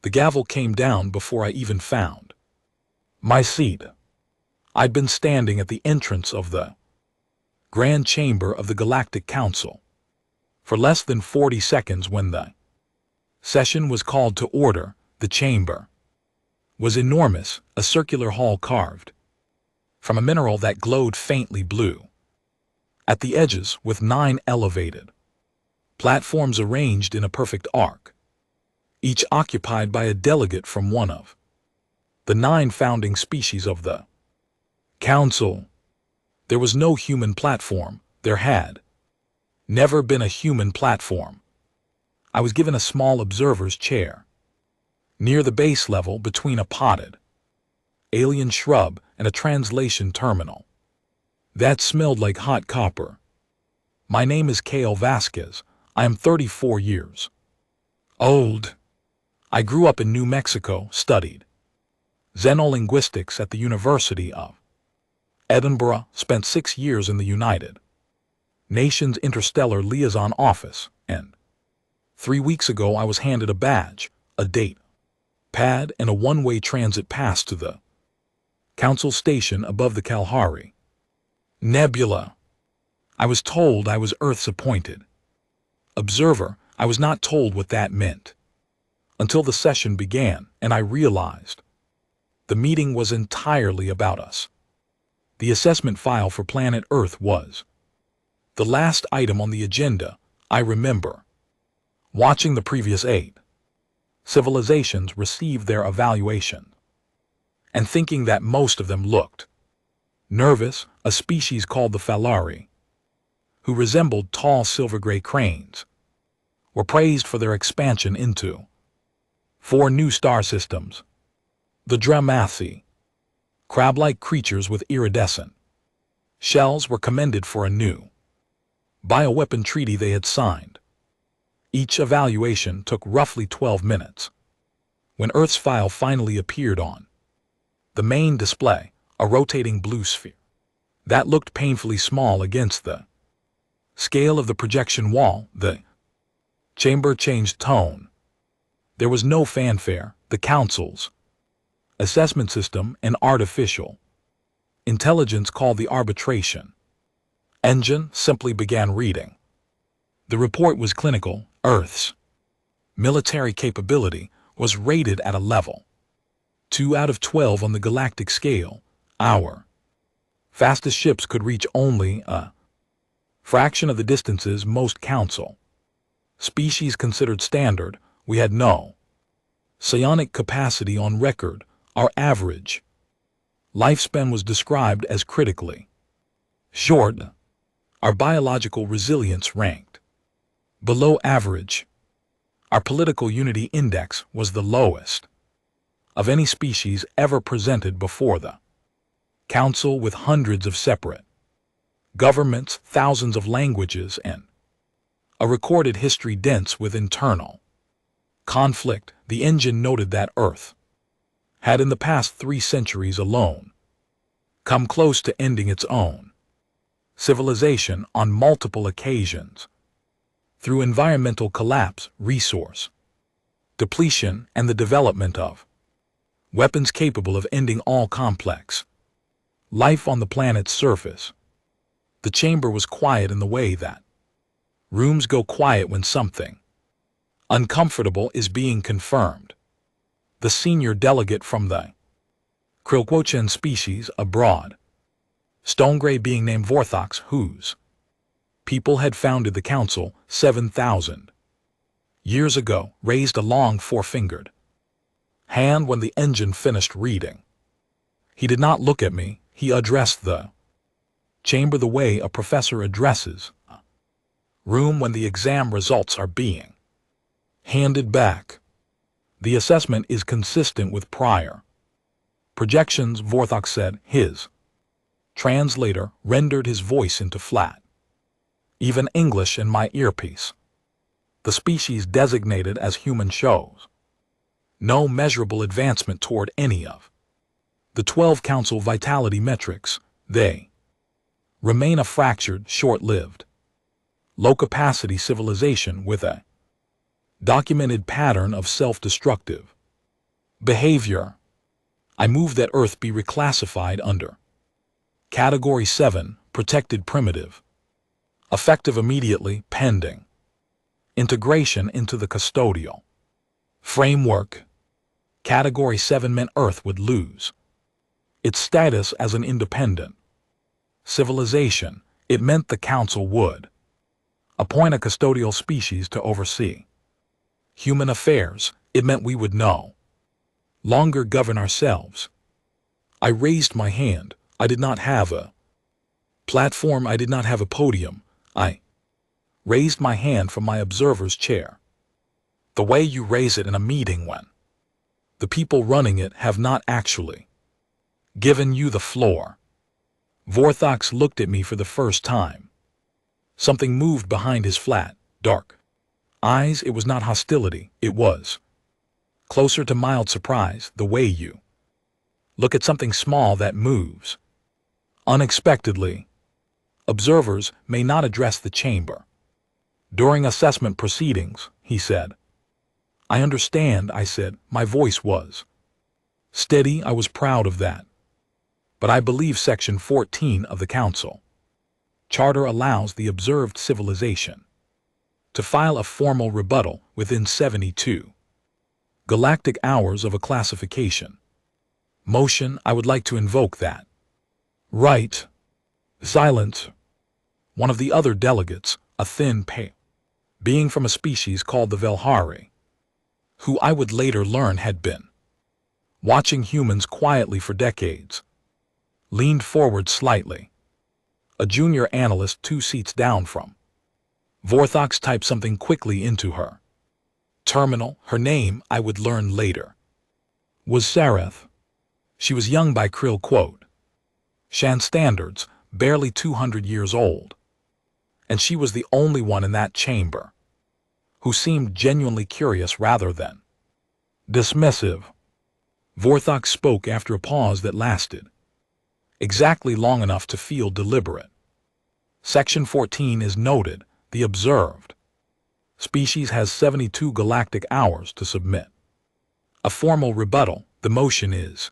The gavel came down before I even found my seat. I'd been standing at the entrance of the Grand Chamber of the Galactic Council for less than 40 seconds when the session was called to order. The chamber was enormous, a circular hall carved from a mineral that glowed faintly blue. At the edges, with 9 elevated platforms arranged in a perfect arc, each occupied by a delegate from one of the 9 founding species of the Council. There was no human platform. There had never been a human platform. I was given a small observer's chair near the base level between a potted alien shrub and a translation terminal that smelled like hot copper. My name is Kale Vasquez. I am 34 years old. I grew up in New Mexico, studied xenolinguistics at the University of Edinburgh, spent 6 years in the United Nations Interstellar Liaison Office, and 3 weeks ago I was handed a badge, a date pad, and a one-way transit pass to the Council station above the Kalahari Nebula. I was told I was Earth's appointed observer. I was not told what that meant until the session began, and I realized the meeting was entirely about us. The assessment file for planet Earth was the last item on the agenda. I remember watching the previous 8 civilizations receive their evaluation and thinking that most of them looked nervous. A species called the Falari, who resembled tall silver-gray cranes, were praised for their expansion into 4 new star systems. The Dramathi, crab-like creatures with iridescent shells, were commended for a new bioweapon treaty they had signed. Each evaluation took roughly 12 minutes. When Earth's file finally appeared on the main display, a rotating blue sphere that looked painfully small against the scale of the projection wall, the chamber changed tone. There was no fanfare. The Council's assessment system, an artificial intelligence called the arbitration engine, simply began reading. The report was clinical. Earth's military capability was rated at a level 2 out of 12 on the galactic scale. Our fastest ships could reach only a fraction of the distances most Council species considered standard. We had no psionic capacity on record. Our average lifespan was described as critically short. Our biological resilience ranked below average. Our political unity index was the lowest of any species ever presented before the Council, with hundreds of separate governments, thousands of languages, and a recorded history dense with internal conflict. The engine noted that Earth had in the past 3 centuries alone come close to ending its own civilization on multiple occasions through environmental collapse, resource depletion, and the development of weapons capable of ending all complex life on the planet's surface. The chamber was quiet in the way that rooms go quiet when something uncomfortable is being confirmed. The senior delegate from the Krilquochen species, a broad stone-gray being named Vorthox, whose people had founded the Council 7,000 years ago, raised a long 4-fingered hand when the engine finished reading. He did not look at me. He addressed the chamber the way a professor addresses a room when the exam results are being handed back. The assessment is consistent with prior projections, Vorthox said. His translator rendered his voice into flat, even English in my earpiece. The species designated as human shows no measurable advancement toward any of the 12 Council vitality metrics. They remain a fractured, short-lived, low-capacity civilization with a documented pattern of self-destructive Behavior. I move that Earth be reclassified under Category 7, Protected Primitive. Effective immediately, pending integration into the custodial framework. Category 7 meant Earth would lose its status as an independent civilization. It meant the Council would appoint a custodial species to oversee human affairs. It meant we would no longer govern ourselves. I raised my hand. I did not have a platform. I did not have a podium. I raised my hand from my observer's chair, the way you raise it in a meeting when the people running it have not actually given you the floor. Vorthox looked at me for the first time. Something moved behind his flat, dark eyes. It was not hostility. It was closer to mild surprise, the way you look at something small that moves unexpectedly. Observers may not address the chamber during assessment proceedings, he said. I understand, I said. My voice was steady. I was proud of that. But I believe Section 14 of the Council Charter allows the observed civilization to file a formal rebuttal within 72 galactic hours of a classification motion. I would like to invoke that right. Silence. One of the other delegates, a thin, pale being from a species called the Velhari, who I would later learn had been watching humans quietly for decades, leaned forward slightly. A junior analyst 2 seats down from Vorthox typed something quickly into her terminal. Her name, I would learn later, was Sareth. She was young by Krill quote Shan standards, barely 200 years old. And she was the only one in that chamber who seemed genuinely curious rather than dismissive. Vorthox spoke after a pause that lasted exactly long enough to feel deliberate. Section 14 is noted. The observed species has 72 galactic hours to submit a formal rebuttal. The motion is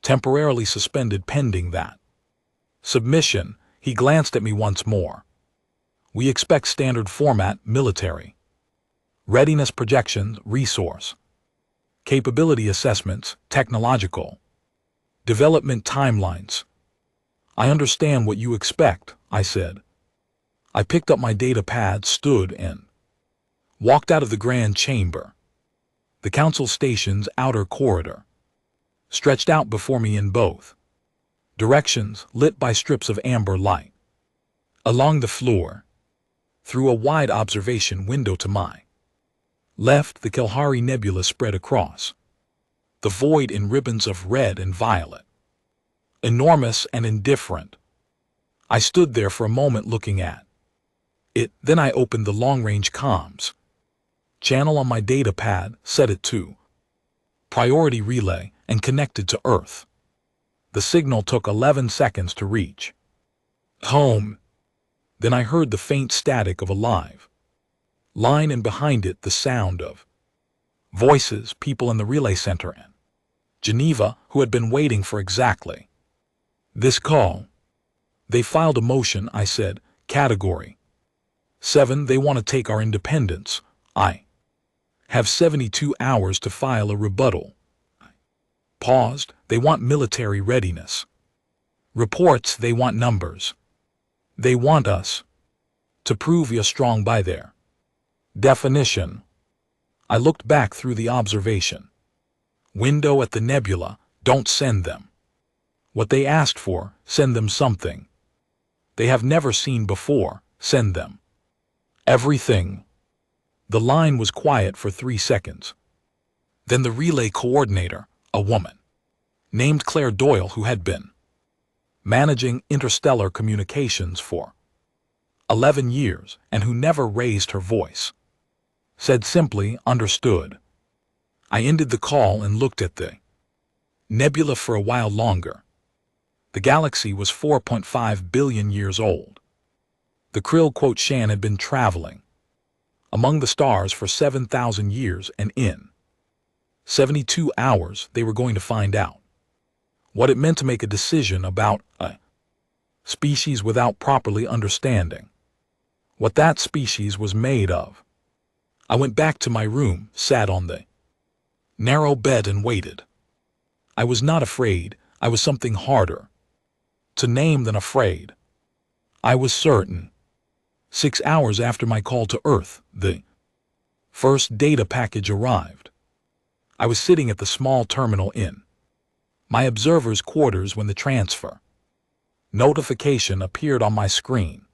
temporarily suspended pending that submission. He glanced at me once more. We expect standard format, military readiness projections, resource capability assessments, technological development timelines. I understand what you expect, I said. I picked up my data pad, stood, and walked out of the grand chamber. The council station's outer corridor stretched out before me in both directions, lit by strips of amber light. Along the floor, through a wide observation window to my left, the Kelhari Nebula spread across the void in ribbons of red and violet, enormous and indifferent. I stood there for a moment looking at it. Then I opened the long-range comms channel on my data pad, set it to priority relay, and connected to Earth. The signal took 11 seconds to reach home. Then I heard the faint static of a live line, and behind it the sound of voices, people in the relay center and Geneva, who had been waiting for exactly this call. They filed a motion, I said. Category 7, they want to take our independence. I have 72 hours to file a rebuttal. I paused. They want military readiness reports. They want numbers. They want us to prove you're strong by their definition. I looked back through the observation window at the nebula. Don't send them what they asked for. Send them something they have never seen before. Send them everything. The line was quiet for 3 seconds. Then the relay coordinator, a woman named Claire Doyle, who had been managing interstellar communications for 11 years and who never raised her voice, said simply, understood. I ended the call and looked at the nebula for a while longer. The galaxy was 4.5 billion years old. The Krill quote Shan had been traveling among the stars for 7,000 years, and in 72 hours they were going to find out what it meant to make a decision about a species without properly understanding what that species was made of. I went back to my room, sat on the narrow bed and waited. I was not afraid. I was something harder to name than afraid. I was certain. 6 hours after my call to Earth, the first data package arrived. I was sitting at the small terminal in my observer's quarters when the transfer notification appeared on my screen.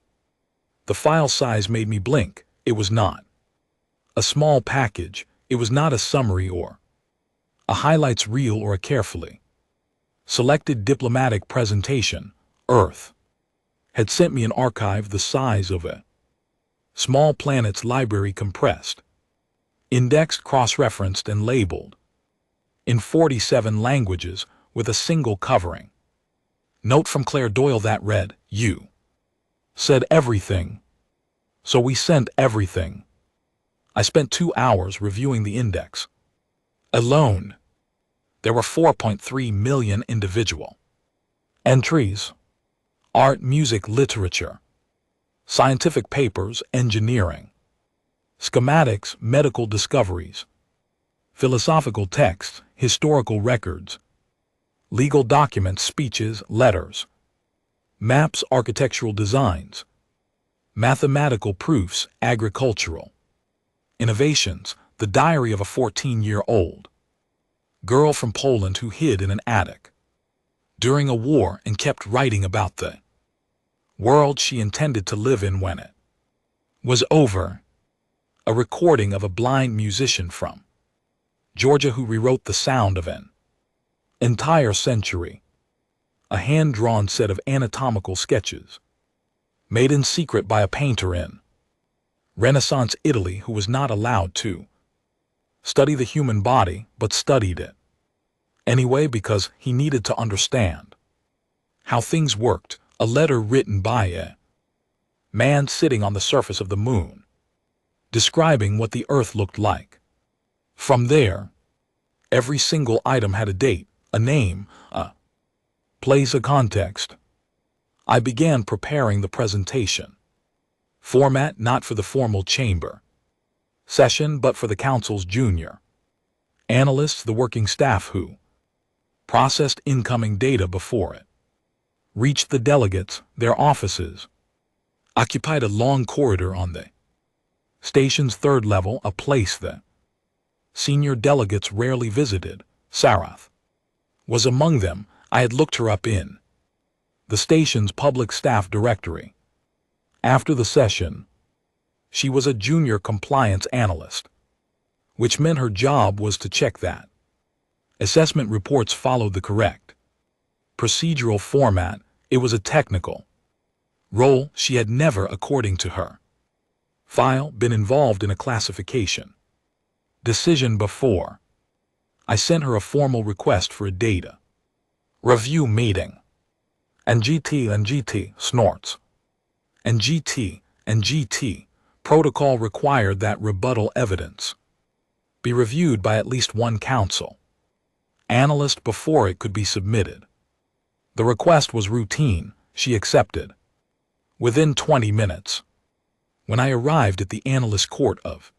The file size made me blink. It was not a small package. It was not a summary or a highlights reel or a carefully selected diplomatic presentation. Earth had sent me an archive the size of a small planet's library, compressed, indexed, cross-referenced, and labeled in 47 languages with a single covering note from Claire Doyle that read, "You said everything, so we sent everything." I spent 2 hours reviewing the index alone. There were 4.3 million individual entries: art, music, literature, scientific papers, engineering, schematics, medical discoveries, philosophical texts, historical records, legal documents, speeches, letters, maps, architectural designs, mathematical proofs, agricultural innovations, the diary of a 14-year-old girl from Poland who hid in an attic during a war and kept writing about the world she intended to live in when it was over. A recording of a blind musician from Georgia who rewrote the sound of an entire century. A hand-drawn set of anatomical sketches made in secret by a painter in Renaissance Italy who was not allowed to study the human body but studied it anyway because he needed to understand how things worked. A letter written by a man sitting on the surface of the moon, describing what the Earth looked like. From there, every single item had a date, a name, a place, a context. I began preparing the presentation. Format not for the formal chamber session but for the Council's junior analysts, the working staff who processed incoming data before it reached the delegates. Their offices occupied a long corridor on the station's third level, a place the senior delegates rarely visited. Sarath was among them. I had looked her up in the station's public staff directory. After the session, she was a junior compliance analyst, which meant her job was to check that assessment reports followed the correct procedural format. It was a technical role. She had never, according to her file, been involved in a classification decision before. I sent her a formal request for a data review meeting. And GT snorts. And GT protocol required that rebuttal evidence be reviewed by at least one council analyst before it could be submitted. The request was routine. She accepted. Within 20 minutes, when I arrived at the analyst court of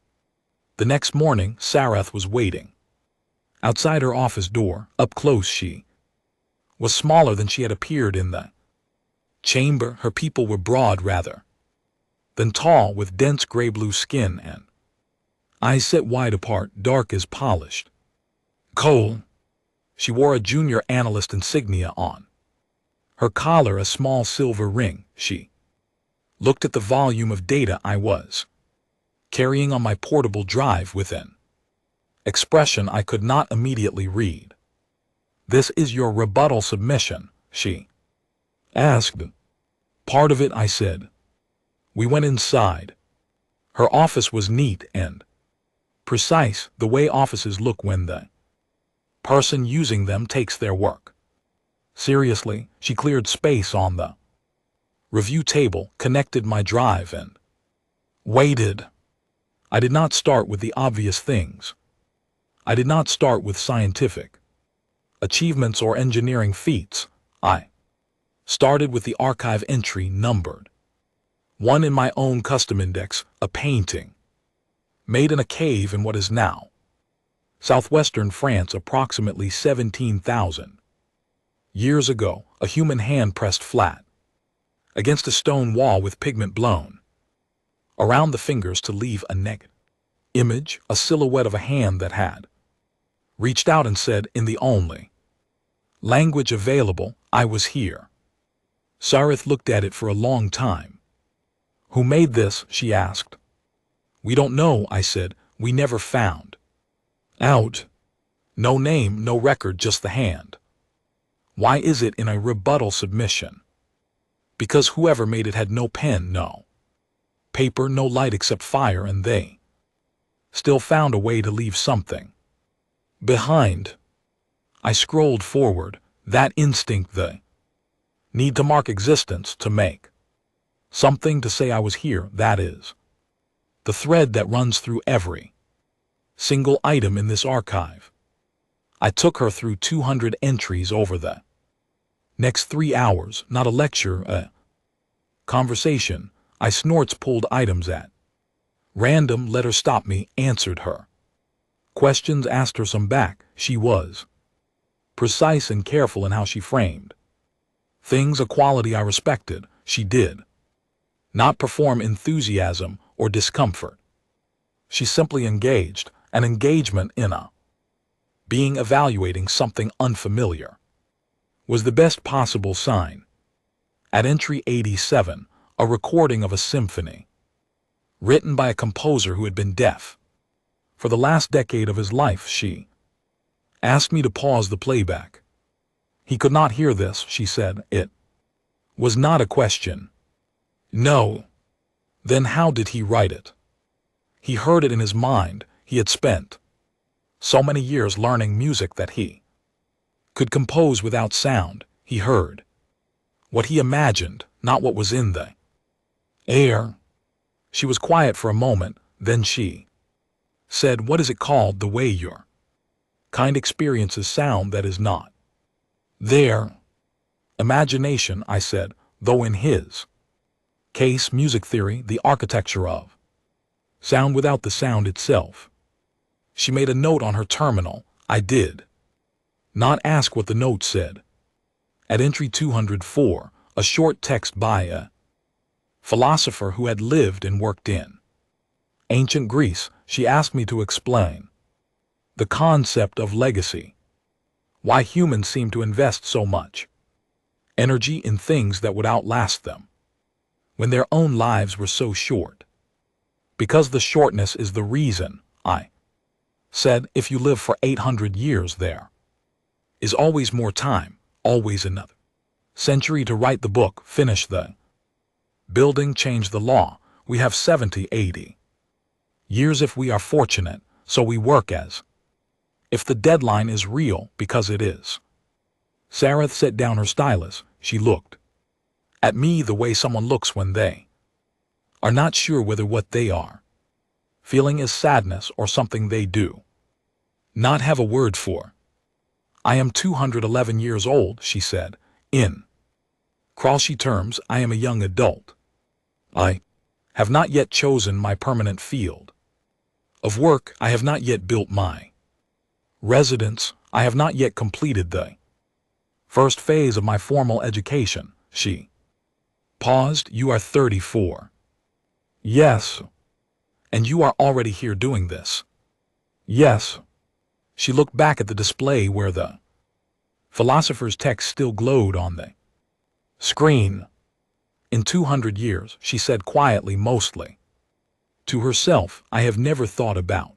the next morning, Sarath was waiting outside her office door. Up close, she was smaller than she had appeared in the chamber. Her people were broad rather than tall, with dense gray-blue skin and eyes set wide apart, dark as polished coal. She wore a junior analyst insignia on her collar, a small silver ring. She looked at the volume of data I was carrying on my portable drive with an expression I could not immediately read. "This is your rebuttal submission?" she asked. "Part of it," I said. We went inside. Her office was neat and precise, the way offices look when the person using them takes their work seriously. She cleared space on the review table, connected my drive, and waited. I did not start with the obvious things. I did not start with scientific achievements or engineering feats. I started with the archive entry numbered 1 in my own custom index, a painting made in a cave in what is now southwestern France approximately 17,000 years ago. A human hand pressed flat against a stone wall with pigment blown around the fingers to leave a negative image, a silhouette of a hand that had reached out and said in the only language available, I was here. Sarith looked at it for a long time. Who made this? She asked. We don't know, I said. We never found out. No name, no record, just the hand. Why is it in a rebuttal submission? Because whoever made it had no pen, no paper, no light except fire, and they still found a way to leave something behind. I scrolled forward. That instinct, the need to mark existence, to make something, to say I was here, that is the thread that runs through every single item in this archive. I took her through 200 entries over the next 3 hours, not a lecture, a conversation. I snorts, pulled items at random, let her stop me, answered her questions, asked her some back. She was precise and careful in how she framed things, a quality I respected. She did not perform enthusiasm or discomfort. She simply engaged, an engagement in a being evaluating something unfamiliar was the best possible sign. At entry 87, a recording of a symphony written by a composer who had been deaf for the last decade of his life. She asked me to pause the playback. He could not hear this, she said. It was not a question. No. Then how did he write it? He heard it in his mind. He had spent so many years learning music that he could compose without sound. He heard what he imagined, not what was in the air. She was quiet for a moment, then she said, what is it called, the way your kind experiences sound that is not there? Imagination, I said, though in his case music theory, the architecture of sound without the sound itself. She made a note on her terminal. I did not ask what the note said. At entry 204, a short text by a philosopher who had lived and worked in ancient Greece. She asked me to explain the concept of legacy, why humans seem to invest so much energy in things that would outlast them when their own lives were so short. Because the shortness is the reason, I said. If you live for 800 years, there is always more time, always another century to write the book, finish the building, change the law. We have 70, 80 years if we are fortunate, so we work as if the deadline is real, because it is. Sarah set down her stylus. She looked at me the way someone looks when they are not sure whether what they are feeling is sadness or something they do not have a word for. I am 211 years old, she said. In Crawshay terms, I am a young adult. I have not yet chosen my permanent field of work. I have not yet built my residence. I have not yet completed the first phase of my formal education. She paused. You are 34. Yes. And you are already here doing this? Yes. She looked back at the display where the philosopher's text still glowed on the screen. In 200 years, she said quietly, mostly to herself, I have never thought about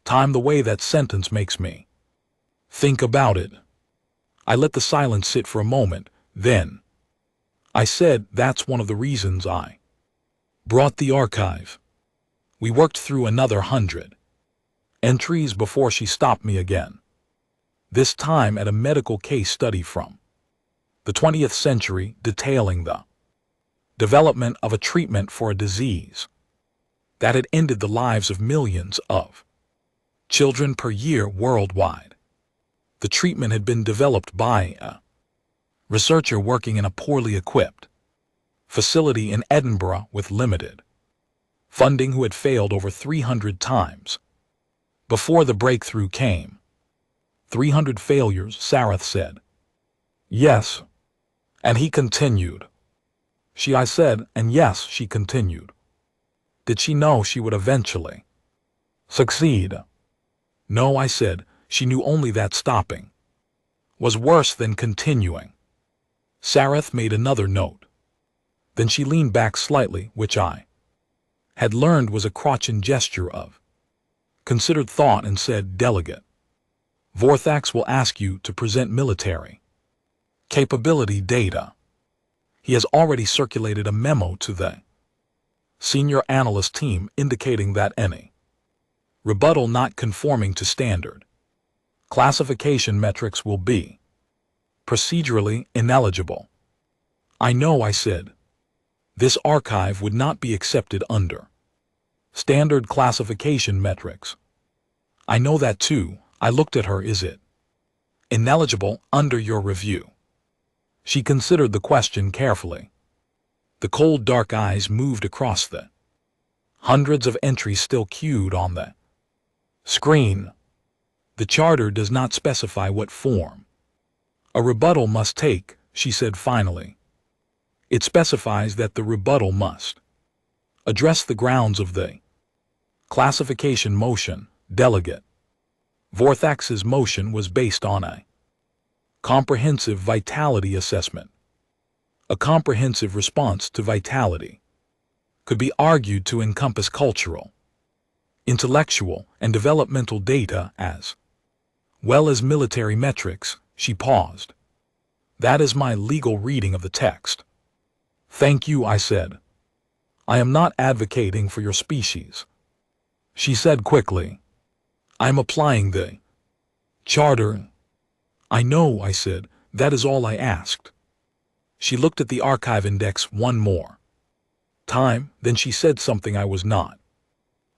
time the way that sentence makes me think about it. I let the silence sit for a moment, then I said, that's one of the reasons I brought the archive. We worked through another 100 entries before she stopped me again, this time at a medical case study from the 20th century detailing the development of a treatment for a disease that had ended the lives of millions of children per year worldwide. The treatment had been developed by a researcher working in a poorly equipped facility in Edinburgh with limited funding who had failed over 300 times before the breakthrough came. 300 failures, Sareth said. Yes. And he continued. I said, and yes, she continued. Did she know she would eventually succeed? No, I said, she knew only that stopping was worse than continuing. Sareth made another note. Then she leaned back slightly, which I had learned was a crotchin gesture of considered thought, and said, Delegate Vorthax will ask you to present military capability data. He has already circulated a memo to the senior analyst team indicating that any rebuttal not conforming to standard classification metrics will be procedurally ineligible. I know, I said. This archive would not be accepted under standard classification metrics. I know that too. I looked at her. Is it ineligible under your review? She considered the question carefully. The cold dark eyes moved across the hundreds of entries still queued on the screen. The charter does not specify what form a rebuttal must take, she said finally. It specifies that the rebuttal must address the grounds of the classification motion. Delegate Vorthax's motion was based on a comprehensive vitality assessment. A comprehensive response to vitality could be argued to encompass cultural, intellectual, and developmental data as well as military metrics. She paused. That is my legal reading of the text. Thank you, I said. I am not advocating for your species. She said quickly. I am applying the charter. I know, I said. That is all I asked. She looked at the archive index one more time, then she said something I was not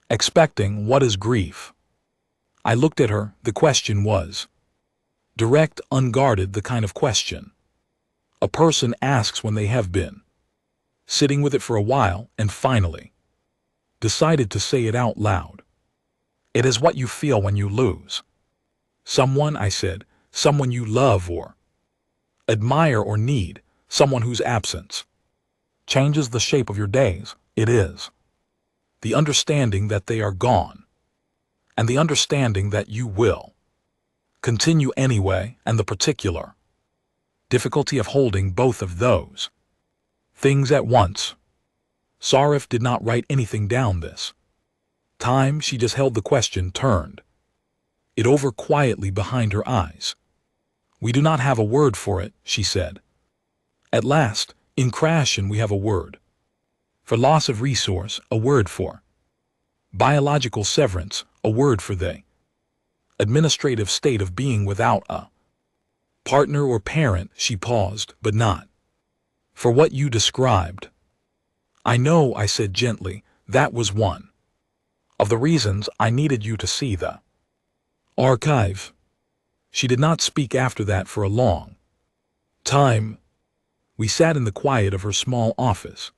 expecting. What is grief? I looked at her. The question was direct, unguarded, the kind of question a person asks when they have been sitting with it for a while and finally decided to say it out loud. It is what you feel when you lose someone, I said, someone you love or admire or need, someone whose absence changes the shape of your days. It is the understanding that they are gone and the understanding that you will continue anyway, and the particular difficulty of holding both of those things at once. Sareth did not write anything down this time. She just held the question, turned it over quietly behind her eyes. We do not have a word for it, she said. At last, in Krashen we have a word for loss of resource, a word for biological severance, a word for the administrative state of being without a partner or parent. She paused, but not for what you described. I know, I said gently. That was one of the reasons I needed you to see the archive. She did not speak after that for a long time. We sat in the quiet of her small office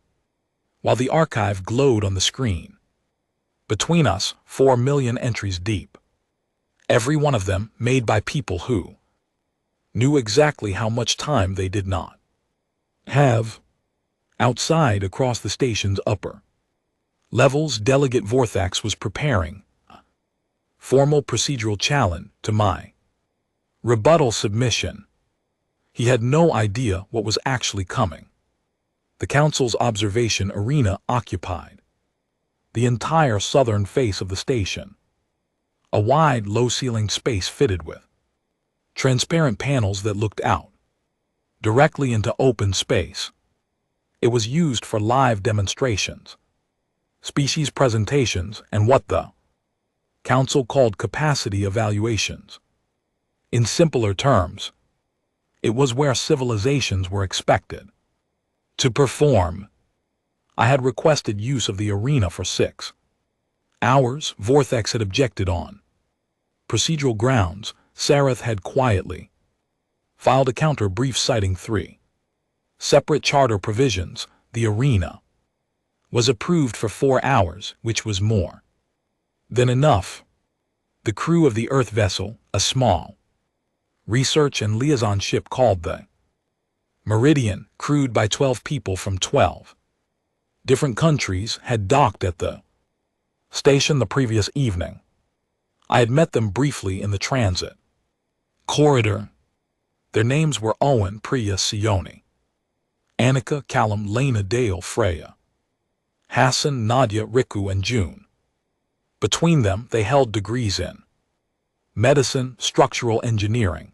while the archive glowed on the screen. Between us, 4 million entries deep. Every one of them made by people who knew exactly how much time they did not have. Outside, across the station's upper levels, Delegate Vorthax was preparing a formal procedural challenge to my rebuttal submission. He had no idea what was actually coming. The council's observation arena occupied the entire southern face of the station, a wide, low-ceilinged space fitted with transparent panels that looked out directly into open space. It was used for live demonstrations, species presentations, and what the council called capacity evaluations. In simpler terms, it was where civilizations were expected to perform. I had requested use of the arena for 6 hours. Vorthax had objected on procedural grounds, Sarath had quietly filed a counter brief citing 3 separate charter provisions. The arena was approved for 4 hours, which was more than enough. The crew of the Earth vessel, a small research and liaison ship called the Meridian, crewed by 12 people from 12 different countries, had docked at the station the previous evening. I had met them briefly in the transit corridor. Their names were Owen, Priya, Sione, Annika, Callum, Lena, Dale, Freya, Hassan, Nadia, Riku, and June. Between them, they held degrees in medicine, structural engineering,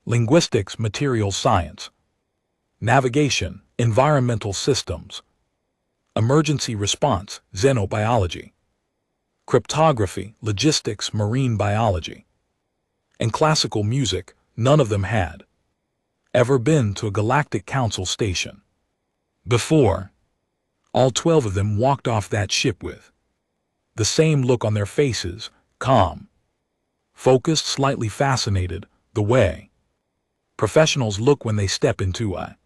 linguistics, materials science, navigation, environmental systems, emergency response, xenobiology, cryptography, logistics, marine biology, and classical music. None of them had ever been to a Galactic Council station before. All 12 of them walked off that ship with the same look on their faces, calm, focused, slightly fascinated, the way professionals look when they step into a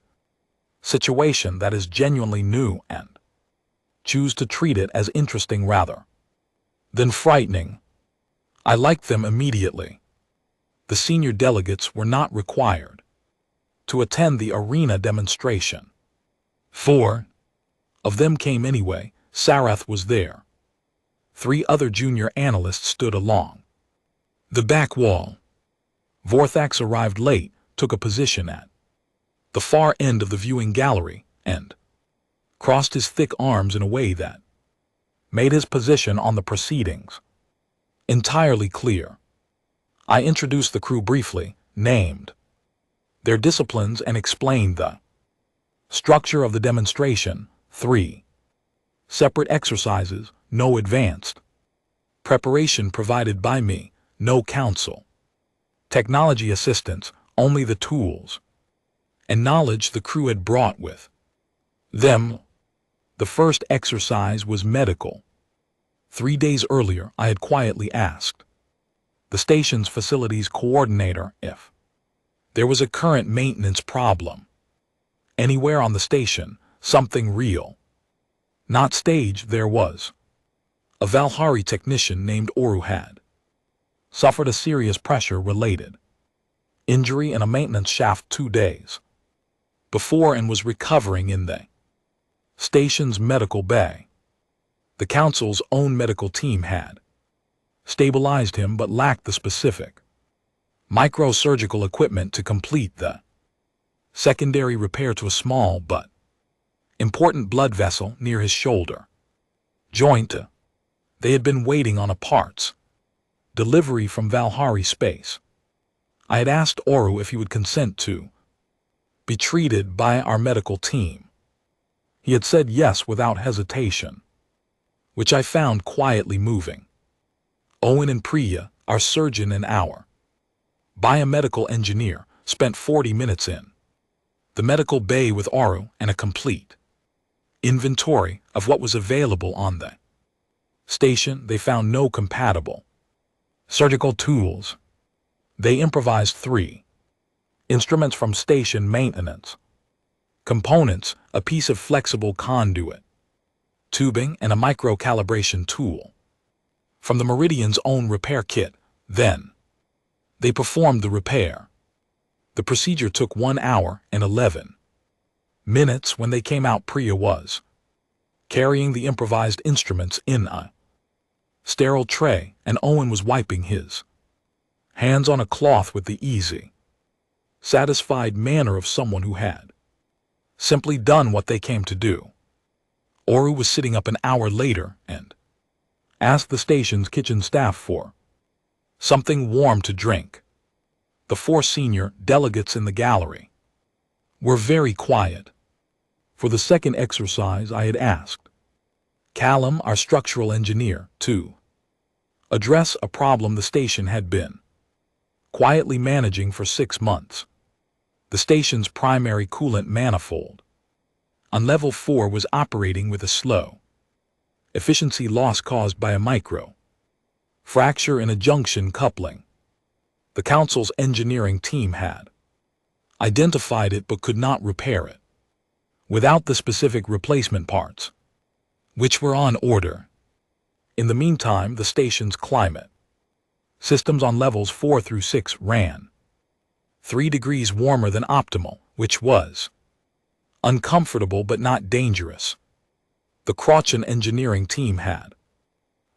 situation that is genuinely new and choose to treat it as interesting rather than frightening. I liked them immediately. The senior delegates were not required to attend the arena demonstration. 4 of them came anyway. Sarath was there. 3 other junior analysts stood along the back wall. Vorthax arrived late, took a position at the far end of the viewing gallery, and crossed his thick arms in a way that made his position on the proceedings entirely clear. I introduced the crew briefly, named their disciplines, and explained the structure of the demonstration. 3 separate exercises, no advanced preparation provided by me, no council technology assistance, only the tools and knowledge the crew had brought with them. The first exercise was medical. 3 days earlier, I had quietly asked the station's facilities coordinator if there was a current maintenance problem anywhere on the station, something real, not staged. There was. A Valhari technician named Oru had suffered a serious pressure-related injury in a maintenance shaft 2 days before and was recovering in the station's medical bay. The council's own medical team had stabilized him but lacked the specific microsurgical equipment to complete the secondary repair to a small but important blood vessel near his shoulder joint. They had been waiting on a parts delivery from Valhari space. I had asked Oru if he would consent to be treated by our medical team. He had said yes without hesitation, which I found quietly moving. Owen and Priya, our surgeon and our biomedical engineer, spent 40 minutes in the medical bay with Oru and a complete inventory of what was available on the station. They found no compatible surgical tools. They improvised 3 instruments from station maintenance components, a piece of flexible conduit tubing, and a micro-calibration tool from the Meridian's own repair kit. Then they performed the repair. The procedure took 1 hour and 11 minutes. When they came out, Priya was carrying the improvised instruments in a sterile tray, and Owen was wiping his hands on a cloth with the easy, satisfied manner of someone who had simply done what they came to do. Oru was sitting up an hour later and asked the station's kitchen staff for something warm to drink. The 4 senior delegates in the gallery were very quiet. For the second exercise, I had asked Callum, our structural engineer, to address a problem the station had been quietly managing for 6 months. The station's primary coolant manifold on level 4 was operating with a slow efficiency loss caused by a micro Fracture in a junction coupling. The council's engineering team had identified it but could not repair it without the specific replacement parts, which were on order. In the meantime, the station's climate systems on levels 4 through 6 ran 3 degrees warmer than optimal, which was uncomfortable but not dangerous. The Crawchan engineering team had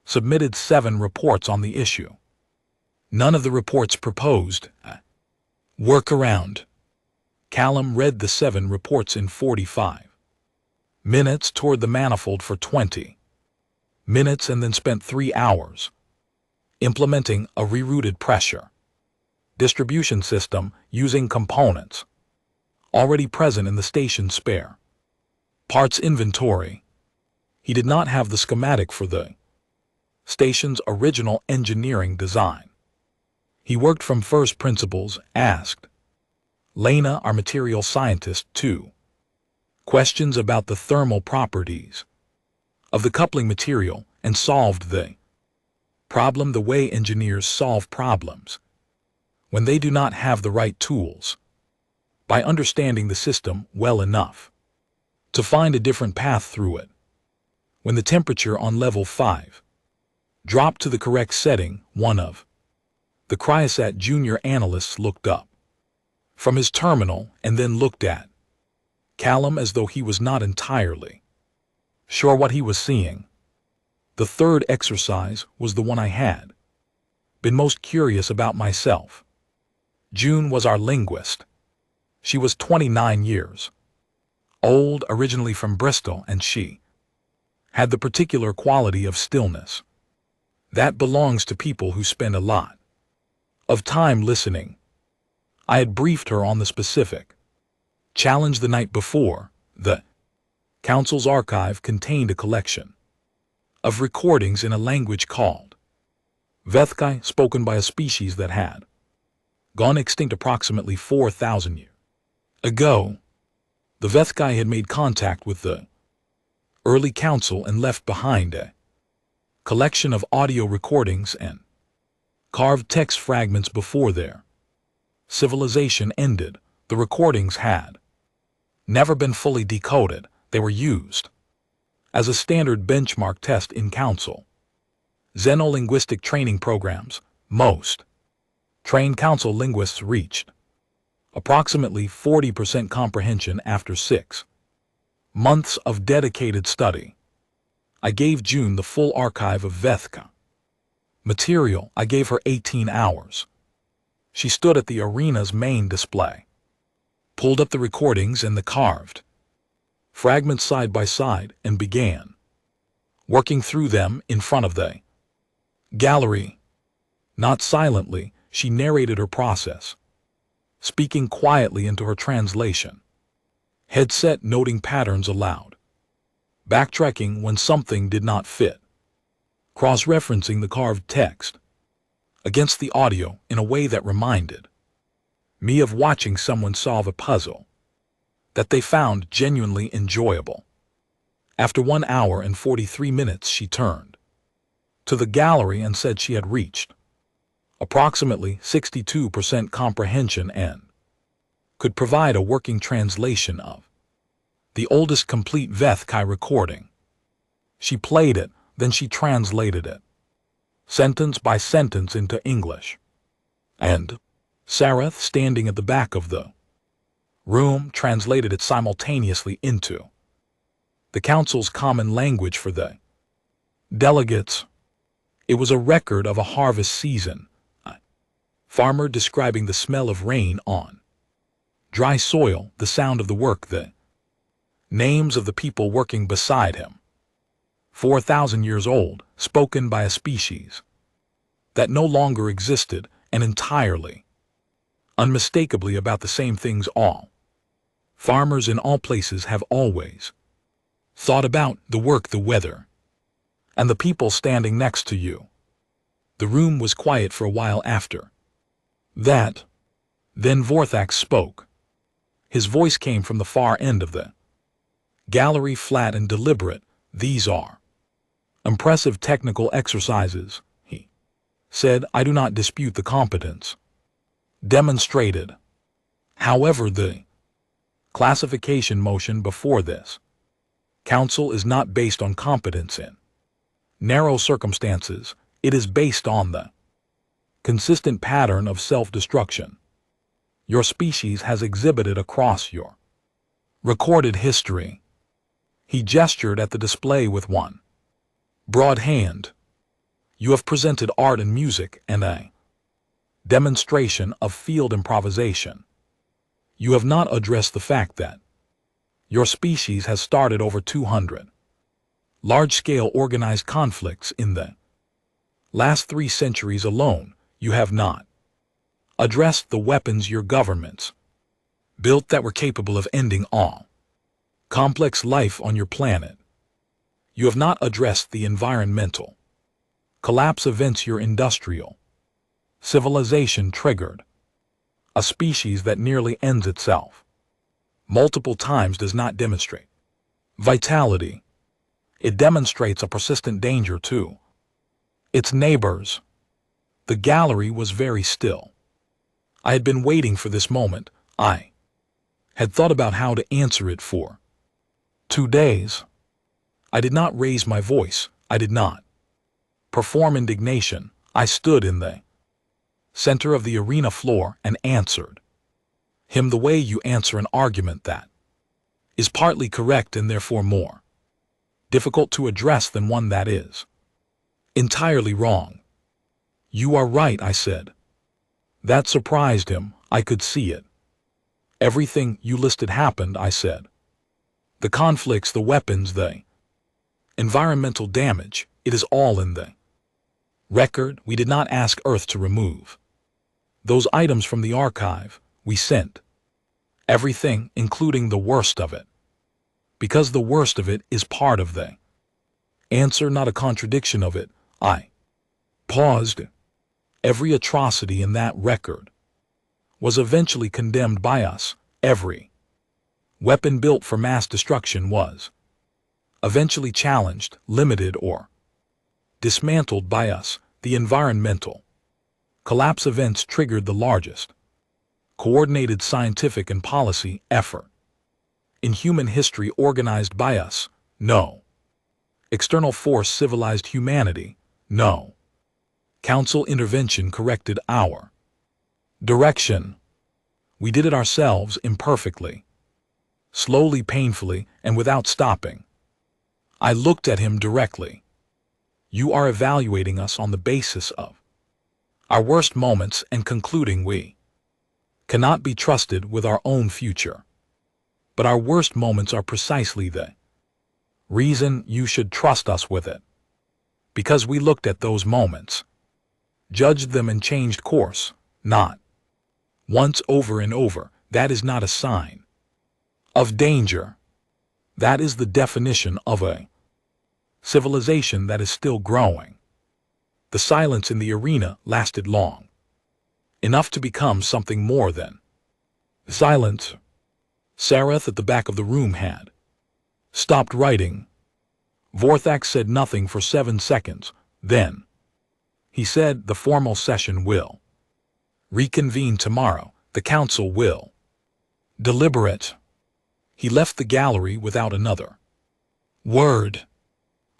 submitted 7 reports on the issue. None of the reports proposed a workaround. Callum read the 7 reports in 45 minutes, toward the manifold for 20 minutes, and then spent 3 hours implementing a rerouted pressure distribution system using components already present in the station's spare parts inventory. He did not have the schematic for the station's original engineering design. He worked from first principles, asked Lena, our material scientist, 2 questions about the thermal properties of the coupling material, and solved the problem the way engineers solve problems when they do not have the right tools, by understanding the system well enough to find a different path through it. When the temperature on level 5 dropped to the correct setting, one of the cryosat junior analysts looked up from his terminal and then looked at Callum as though he was not entirely sure what he was seeing. The third exercise was the one I had been most curious about myself. June was our linguist. She was 29 years old, originally from Bristol, and she had the particular quality of stillness that belongs to people who spend a lot of time listening. I had briefed her on the specific challenge the night before. The council's archive contained a collection of recordings in a language called Vethkai, spoken by a species that had gone extinct approximately 4,000 years ago. The Vethkai had made contact with the early council and left behind a collection of audio recordings and carved text fragments before their civilization ended. The recordings had never been fully decoded. They were used as a standard benchmark test in council xenolinguistic training programs. Most trained council linguists reached approximately 40% comprehension after 6 months of dedicated study. I gave June the full archive of Vethka material. I gave her 18 hours. She stood at the arena's main display, pulled up the recordings and the carved fragments side by side, and began working through them in front of the gallery. Not silently, she narrated her process, speaking quietly into her translation headset, noting patterns aloud, backtracking when something did not fit, cross-referencing the carved text against the audio in a way that reminded me of watching someone solve a puzzle that they found genuinely enjoyable. After 1 hour and 43 minutes, she turned to the gallery and said she had reached approximately 62% comprehension and could provide a working translation of the oldest complete Vethkai recording. She played it, then she translated it, sentence by sentence, into English. And Sarath, standing at the back of the room, translated it simultaneously into the council's common language for the delegates. It was a record of a harvest season, a farmer describing the smell of rain on dry soil, the sound of the work, the names of the people working beside him. 4,000 years old, spoken by a species that no longer existed, and entirely, unmistakably about the same things all farmers in all places have always thought about: the work, the weather, and the people standing next to you. The room was quiet for a while after that. Then Vorthax spoke. His voice came from the far end of the gallery, flat and deliberate. These are impressive technical exercises, he said, I do not dispute the competence demonstrated. However, the classification motion before this council is not based on competence in narrow circumstances. It is based on the consistent pattern of self-destruction your species has exhibited across your recorded history. He gestured at the display with one broad hand. You have presented art and music and a demonstration of field improvisation. You have not addressed the fact that your species has started over 200 large-scale organized conflicts in the last 3 centuries alone. You have not addressed the weapons your governments built that were capable of ending all complex life on your planet. You have not addressed the environmental collapse events your industrial civilization triggered. A species that nearly ends itself multiple times does not demonstrate vitality. It demonstrates a persistent danger to its neighbors. The gallery was very still. I had been waiting for this moment. I had thought about how to answer it for 2 days. I did not raise my voice. I did not perform indignation. I stood in the center of the arena floor and answered him the way you answer an argument that is partly correct and therefore more difficult to address than one that is entirely wrong. You are right, I said. That surprised him. I could see it. Everything you listed happened, I said. The conflicts, the weapons, the environmental damage, it is all in the record. We did not ask Earth to remove those items from the archive. We sent everything, including the worst of it, because the worst of it is part of the answer, not a contradiction of it. I paused. Every atrocity in that record was eventually condemned by us. Every weapon built for mass destruction was eventually challenged, limited, or dismantled by us. The environmental collapse events triggered the largest coordinated scientific and policy effort in human history organized by us. No external force civilized humanity. No council intervention corrected our direction. We did it ourselves, imperfectly, slowly, painfully, and without stopping. I looked at him directly. You are evaluating us on the basis of our worst moments and concluding we cannot be trusted with our own future. But our worst moments are precisely the reason you should trust us with it. Because we looked at those moments, judged them, and changed course, not once, over and over. That is not a sign of danger. That is the definition of a civilization that is still growing. The silence in the arena lasted long enough to become something more than silence. Sareth at the back of the room had stopped writing. Vorthak said nothing for 7 seconds. Then he said, the formal session will reconvene tomorrow. The council will deliberate. He left the gallery without another word.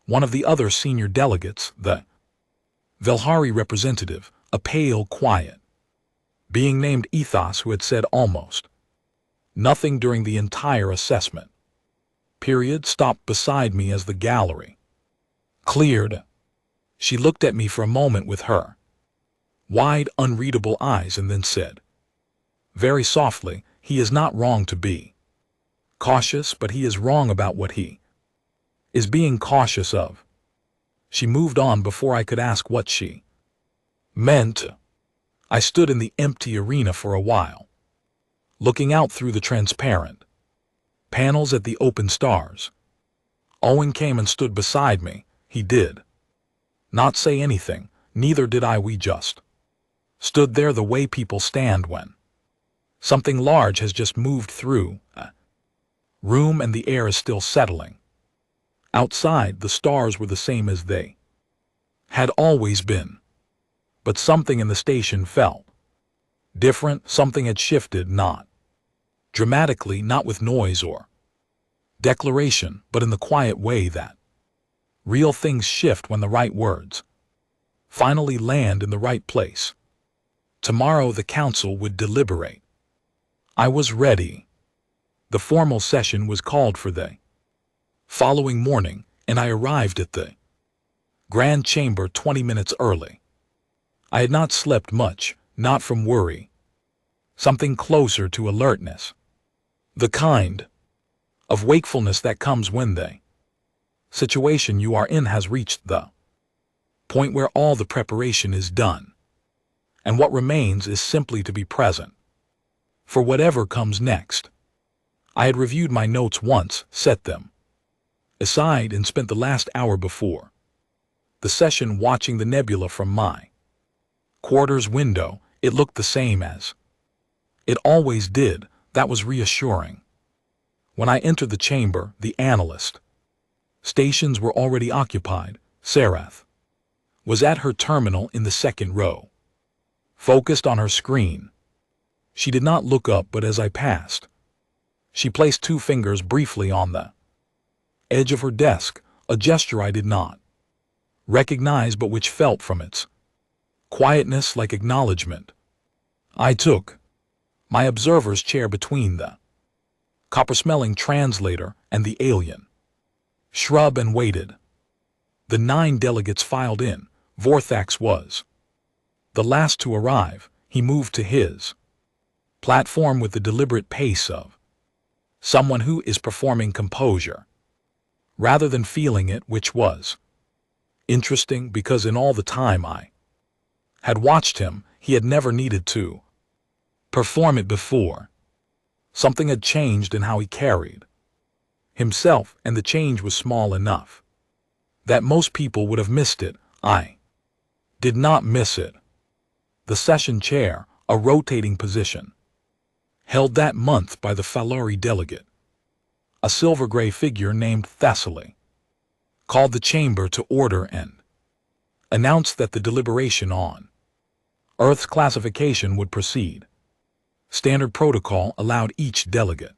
One of the other senior delegates, the Velhari representative, a pale, quiet being named Ethos, who had said almost nothing during the entire assessment period, stopped beside me as the gallery cleared. She looked at me for a moment with her wide, unreadable eyes and then said, very softly, he is not wrong to be cautious, but he is wrong about what he is being cautious of. She moved on before I could ask what she meant. I stood in the empty arena for a while, looking out through the transparent panels at the open stars. Owen came and stood beside me. He did not say anything, neither did I. We just stood there the way people stand when something large has just moved through a room and the air is still settling. Outside, the stars were the same as they had always been, But something in the station felt different. Something had shifted, not dramatically, not with noise or declaration, but in the quiet way that real things shift when the right words finally land in the right place. Tomorrow the council would deliberate. I was ready. The formal session was called for the following morning, and I arrived at the Grand Chamber 20 minutes early. I had not slept much, not from worry. Something closer to alertness. The kind of wakefulness that comes when the situation you are in has reached the point where all the preparation is done, and what remains is simply to be present for whatever comes next. I had reviewed my notes once, set them aside, and spent the last hour before the session watching the nebula from my quarters window. It looked the same as it always did. That was reassuring. When I entered the chamber, the analyst stations were already occupied. Sarath was at her terminal in the second row, focused on her screen. She did not look up, but as I passed, she placed 2 fingers briefly on the edge of her desk, a gesture I did not recognize but which felt from its quietness like acknowledgement. I took my observer's chair between the copper-smelling translator and the alien shrub and waited. The 9 delegates filed in. Vorthax was the last to arrive. He moved to his platform with the deliberate pace of someone who is performing composure rather than feeling it, which was interesting because in all the time I had watched him, he had never needed to perform it before. Something had changed in how he carried himself, and the change was small enough that most people would have missed it. I did not miss it. The session chair, a rotating position, held that month by the Falari delegate, a silver-gray figure named Thessaly, called the chamber to order and announced that the deliberation on Earth's classification would proceed. Standard protocol allowed each delegate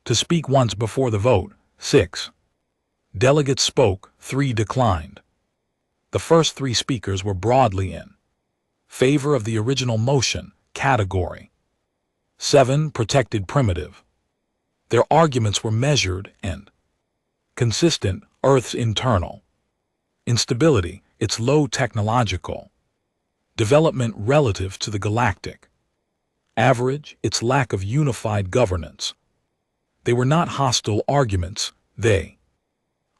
to speak once before the vote. 6 delegates spoke, 3 declined. The first 3 speakers were broadly in favor of the original motion, category 7, protected primitive. Their arguments were measured and consistent. Earth's internal instability, its low technological development relative to the galactic average, its lack of unified governance. They were not hostile arguments. They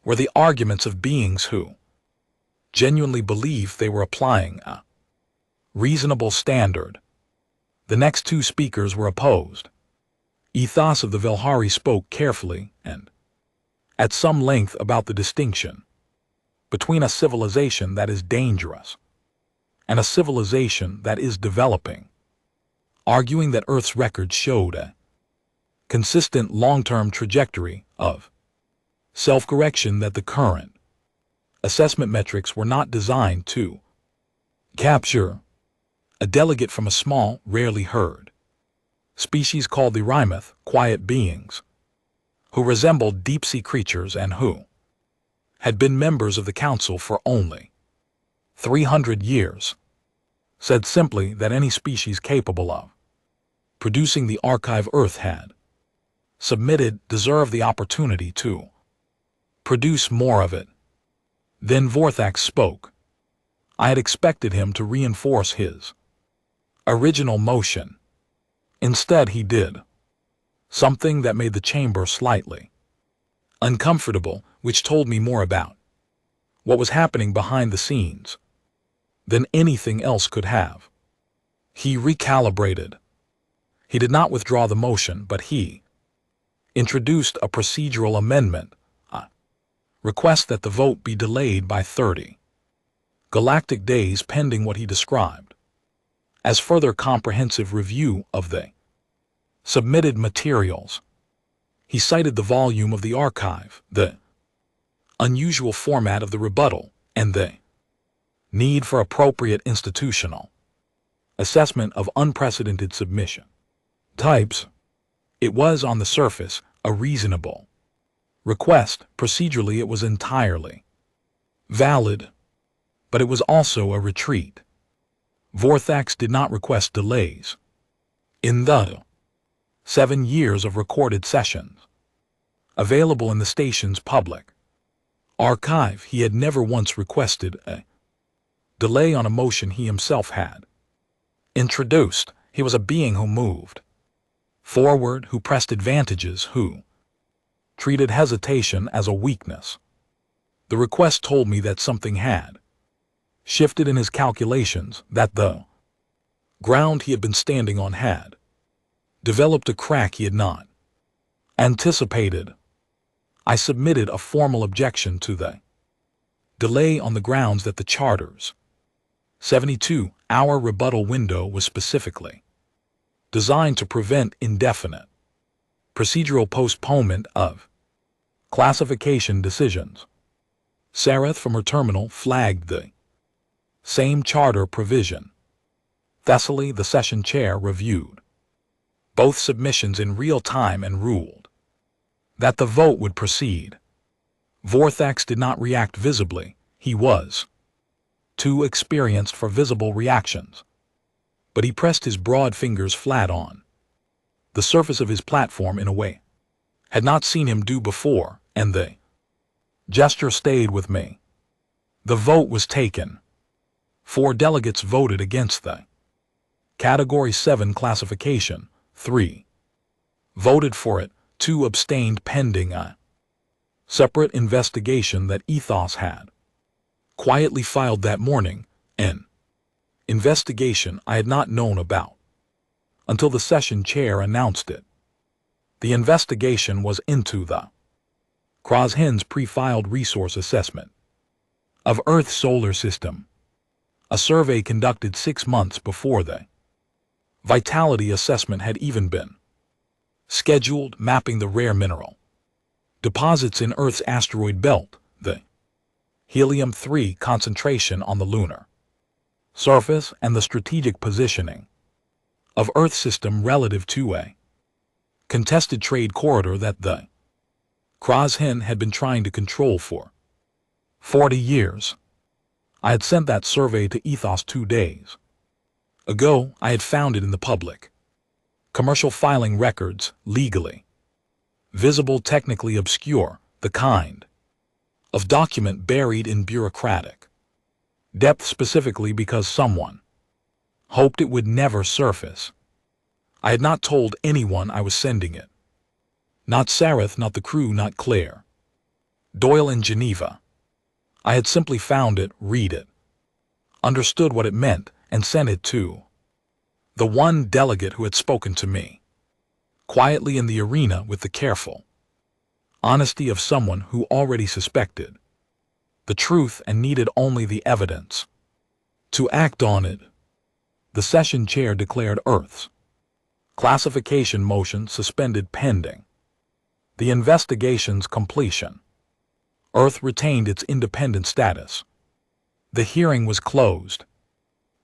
were the arguments of beings who genuinely believed they were applying a reasonable standard. The next 2 speakers were opposed. Ethos of the Velhari spoke carefully and at some length about the distinction between a civilization that is dangerous and a civilization that is developing, arguing that Earth's record showed a consistent long-term trajectory of self-correction, that the current assessment metrics were not designed to capture a delegate from a small, rarely heard species called the Rhymoth, quiet beings who resembled deep-sea creatures and who had been members of the council for only 300 years, said simply that any species capable of producing the archive Earth had submitted deserved the opportunity to produce more of it. Then Vorthax spoke. I had expected him to reinforce his original motion. Instead, he did something that made the chamber slightly uncomfortable, which told me more about what was happening behind the scenes than anything else could have. He recalibrated. He did not withdraw the motion, but he introduced a procedural amendment, a request that the vote be delayed by 30 galactic days pending what he described as further comprehensive review of the submitted materials. He cited the volume of the archive, the unusual format of the rebuttal, and the Need for appropriate institutional assessment of unprecedented submission. Types. It was, on the surface, a reasonable request. Procedurally, it was entirely valid, but it was also a retreat. Vorthax did not request delays. In the 7 years of recorded sessions available in the station's public archive, he had never once requested a delay on a motion he himself had introduced. He was a being who moved forward, who pressed advantages, who treated hesitation as a weakness. The request told me that something had shifted in his calculations, that the ground he had been standing on had developed a crack he had not anticipated. I submitted a formal objection to the delay on the grounds that the charter's 72-hour rebuttal window was specifically designed to prevent indefinite procedural postponement of classification decisions. Sareth from her terminal flagged the same charter provision. Thessaly, the session chair, reviewed both submissions in real time and ruled that the vote would proceed. Vorthax did not react visibly. He was too experienced for visible reactions. But he pressed his broad fingers flat on the surface of his platform in a way had not seen him do before, and the gesture stayed with me. The vote was taken. 4 delegates voted against the Category 7 classification. 3 voted for it. 2 abstained pending a separate investigation that Ethos had quietly filed that morning, an investigation I had not known about until the session chair announced it. The investigation was into the Kroshen's pre-filed resource assessment of Earth's solar system, a survey conducted 6 months before the vitality assessment had even been scheduled, mapping the rare mineral deposits in Earth's asteroid belt, the helium-3 concentration on the lunar surface, and the strategic positioning of Earth's system relative to a contested trade corridor that the Kroshen had been trying to control for 40 years. I had sent that survey to Ethos 2 days ago. I had found it in the public commercial filing records, legally visible, technically obscure, the kind of document buried in bureaucratic depth specifically because someone hoped it would never surface. I had not told anyone I was sending it. Not Sareth, not the crew, not Claire Doyle in Geneva. I had simply found it, read it, understood what it meant, and sent it to the one delegate who had spoken to me quietly in the arena with the careful honesty of someone who already suspected the truth and needed only the evidence to act on it. The session chair declared Earth's classification motion suspended pending the investigation's completion. Earth retained its independent status. The hearing was closed.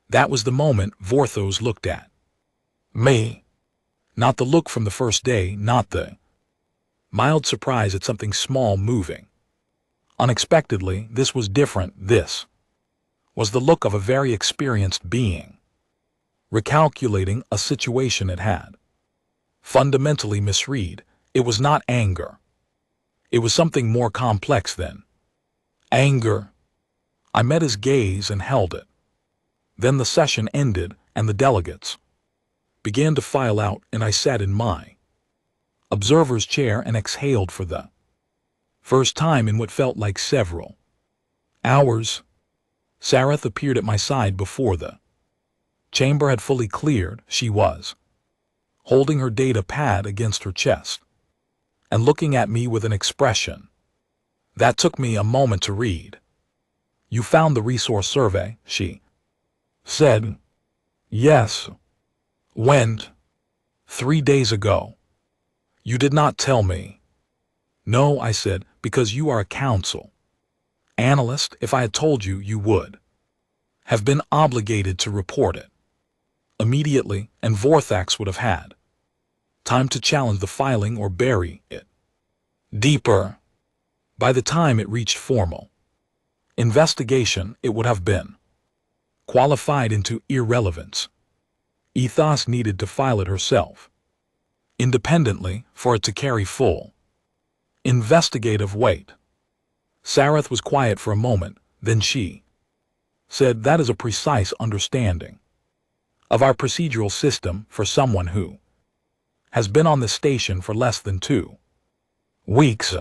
That was the moment Vorthos looked at me. Not the look from the first day, not the mild surprise at something small moving unexpectedly. This was different. This was the look of a very experienced being recalculating a situation it had fundamentally misread. It was not anger. It was something more complex than anger. I met his gaze and held it. Then the session ended and the delegates began to file out, and I sat in my observer's chair and exhaled for the first time in what felt like several hours. Sareth appeared at my side before the chamber had fully cleared. She was holding her data pad against her chest and looking at me with an expression that took me a moment to read. "You found the resource survey," she said. "Yes." "When?" "3 days ago." "You did not tell me." "No," I said, "because you are a council analyst. If I had told you, you would have been obligated to report it immediately, and Vorthax would have had time to challenge the filing or bury it deeper. By the time it reached formal investigation, it would have been qualified into irrelevance. Ethos needed to file it herself, independently, for it to carry full investigative weight. Sareth was quiet for a moment, then she said, "That is a precise understanding of our procedural system for someone who has been on the station for less than 2 weeks.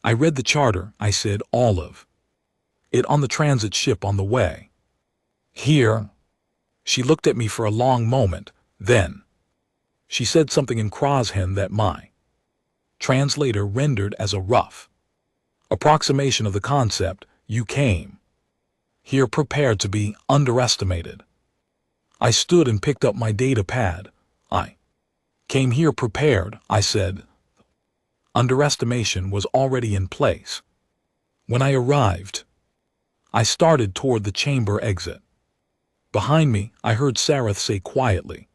I read the charter," I said, "all of it on the transit ship on the way here." She looked at me for a long moment, then she said something in Croshen that my translator rendered as a rough approximation of the concept. "You came here prepared to be underestimated." I stood and picked up my data pad. "I came here prepared," I said. Underestimation was already in place. When I arrived, I started toward the chamber exit. Behind me, I heard Sareth say quietly,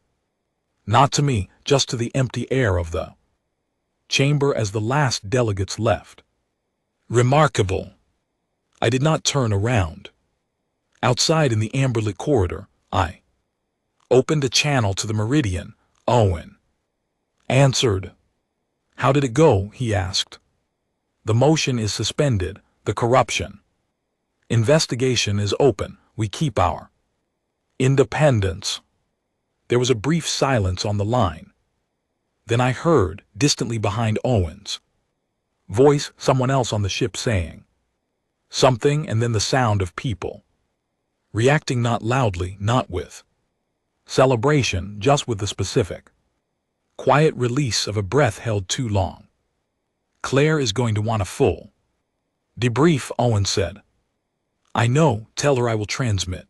not to me, just to the empty air of the chamber as the last delegates left, "Remarkable." I did not turn around. Outside in the amberlit corridor, I opened a channel to the Meridian. Owen answered. "How did it go?" he asked. "The motion is suspended. The corruption investigation is open. We keep our independence." There was a brief silence on the line. Then I heard, distantly behind Owen's voice, someone else on the ship saying something, and then the sound of people reacting, not loudly, not with celebration, just with the specific quiet release of a breath held too long. "Claire is going to want a full debrief," Owen said. "I know, tell her I will transmit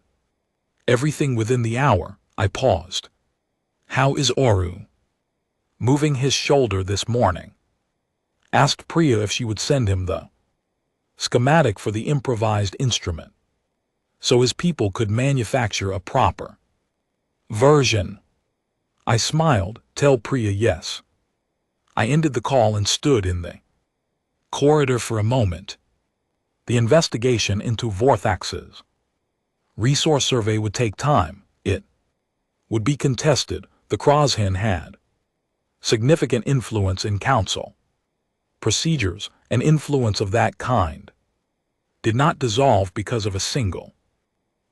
everything within the hour." I paused. "How is Oru moving his shoulder this morning?" Asked Priya if she would send him the schematic for the improvised instrument, so his people could manufacture a proper version. I smiled. "Tell Priya yes." I ended the call and stood in the corridor for a moment. The investigation into Vorthax's resource survey would take time. It would be contested. The Croshen had significant influence in council procedures, and influence of that kind did not dissolve because of a single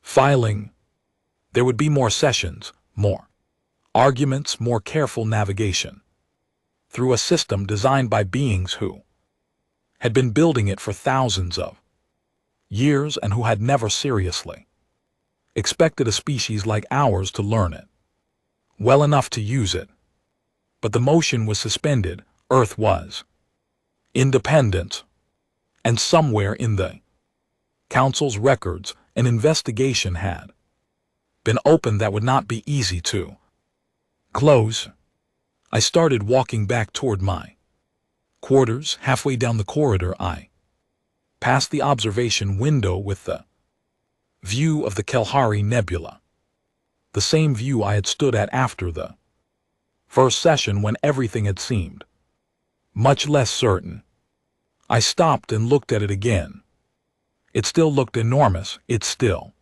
filing. There would be more sessions, more arguments, more careful navigation through a system designed by beings who had been building it for thousands of years and who had never seriously expected a species like ours to learn it well enough to use it. But the motion was suspended. Earth was independent, and somewhere in the Council's records an investigation had been opened that would not be easy to close. I started walking back toward my quarters. Halfway down the corridor, I passed the observation window with the view of the Kelhari Nebula, the same view I had stood at after the first session when everything had seemed much less certain. I stopped and looked at it again. It still looked enormous. It still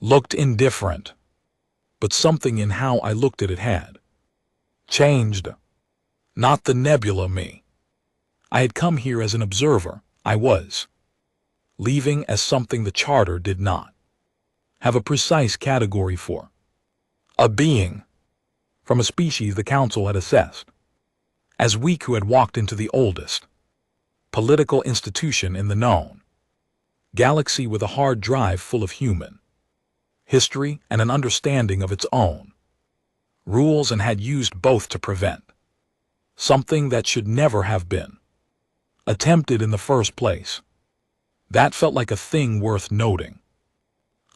looked indifferent. But something in how I looked at it had changed. Not the nebula me. I had come here as an observer. I was leaving as something the charter did not have a precise category for. A being from a species the council had assessed as weak, who had walked into the oldest political institution in the known galaxy with a hard drive full of human history and an understanding of its own rules, and had used both to prevent something that should never have been attempted in the first place. That felt like a thing worth noting.